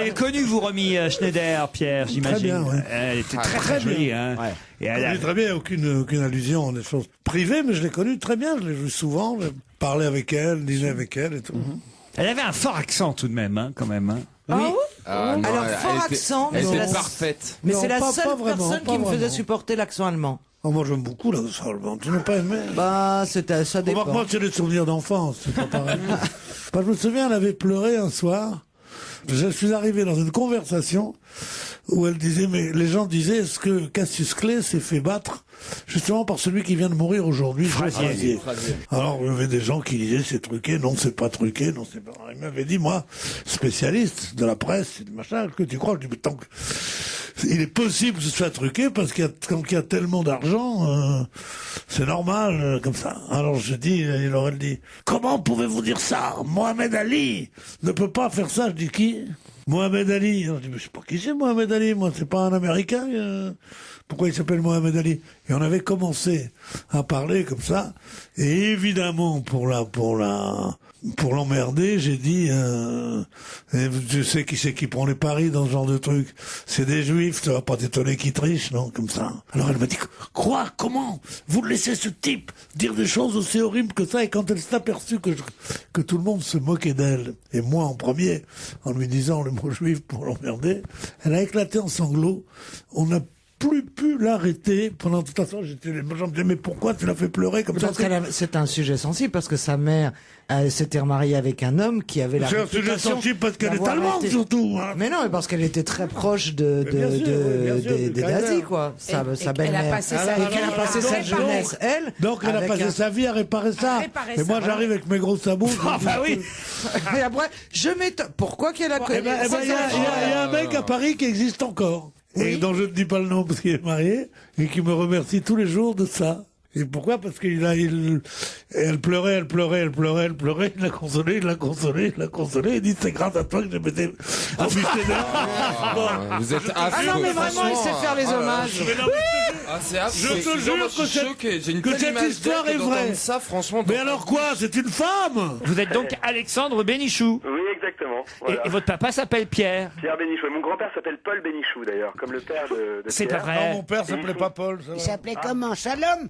l'avez connue, vous, Romy Schneider, Pierre, j'imagine. Très bien, ouais. Elle était très jolie. Hein. Ouais. Et Je elle a... connais très bien, aucune allusion à des choses privées, mais je l'ai connue très bien. Je l'ai vue souvent, j'ai parlé avec elle, dîné avec elle et tout. elle avait un fort accent tout de même, hein, quand même. Hein. Oui. Ah, non, Alors, elle fort était- accent, mais Elle c'est était la... parfaite. Mais Non, c'est la pas seule vraiment, personne pas qui me faisait vraiment. supporter l'accent allemand. Oh, moi, j'aime beaucoup l'accent allemand. Tu n'as pas aimé? Bah, c'était, ça dépend. Remarque, moi, c'est des souvenirs d'enfance, c'est pas pareil. Bah, je me souviens, elle avait pleuré un soir. Je suis arrivé dans une conversation où elle disait, mais les gens disaient, est-ce que Cassius Clay s'est fait battre justement par celui qui vient de mourir aujourd'hui, Joe Frazier. Alors, il y avait des gens qui disaient, c'est truqué, non, c'est pas truqué, non, c'est pas... Il m'avait dit, moi, spécialiste de la presse, et de machin, que tu crois? Je dis, mais tant que... Il est possible que ce soit truqué parce quand il y a tellement d'argent, c'est normal comme ça. Alors je dis, il aurait dit, comment pouvez-vous dire ça? Mohamed Ali ne peut pas faire ça. Je dis qui? Mohamed Ali. Alors, je dis, mais je sais pas qui c'est Mohamed Ali. Moi, c'est pas un Américain. Pourquoi il s'appelle Mohamed Ali? Et on avait commencé à parler comme ça. Et évidemment, pour l'emmerder, j'ai dit, je sais qui c'est qui prend les paris dans ce genre de truc. C'est des juifs, ça va pas t'étonner qu'ils trichent, non? Comme ça. Alors elle m'a dit, quoi? Comment? Vous laissez ce type dire des choses aussi horribles que ça? Et quand elle s'est aperçue que tout le monde se moquait d'elle, et moi en premier, en lui disant le mot juif pour l'emmerder, elle a éclaté en sanglots. On n'a plus pu l'arrêter pendant toute la soirée. Les gens me disaient, mais pourquoi tu l'as fait pleurer comme ça? C'est un sujet sensible parce que sa mère s'était remariée avec un homme qui avait la C'est un sujet réputation sensible parce qu'elle est d'avoir allemande été- surtout. Hein. Mais non, mais parce qu'elle était très proche des nazis, quoi. Sa belle-mère. passé sa Et qu'elle a passé sa jeunesse, elle. Donc elle a avec passé un- sa vie à réparer ça. réparer Et ça, moi voilà. j'arrive avec mes gros sabots. Ah bah oui. Et après, je m'étonne. Pourquoi qu'elle a Eh ben, il y a un mec à Paris qui existe encore. Et dont je ne dis pas le nom parce qu'il est marié. Et qui me remercie tous les jours de ça. Et pourquoi? Parce elle pleurait, il l'a consolé, il dit c'est grâce à toi que j'ai m'étais embûché d'air. Vous êtes Ah non, mais vraiment, il sait faire les hommages. Ah, c'est affreux. Je te jure je suis choqué. J'ai une que telle cette image histoire d'elle est que vraie. d'entendre ça, franchement. Mais alors quoi? C'est une femme? Vous êtes donc Alexandre Bénichou. Oui, exactement. Voilà. Et votre papa s'appelle Pierre. Pierre Bénichou. Et mon grand-père s'appelle Paul Bénichou, d'ailleurs, comme le père de C'est Pierre. pas vrai. Mon père s'appelait pas Paul. Ça va. Il s'appelait comment? Shalom?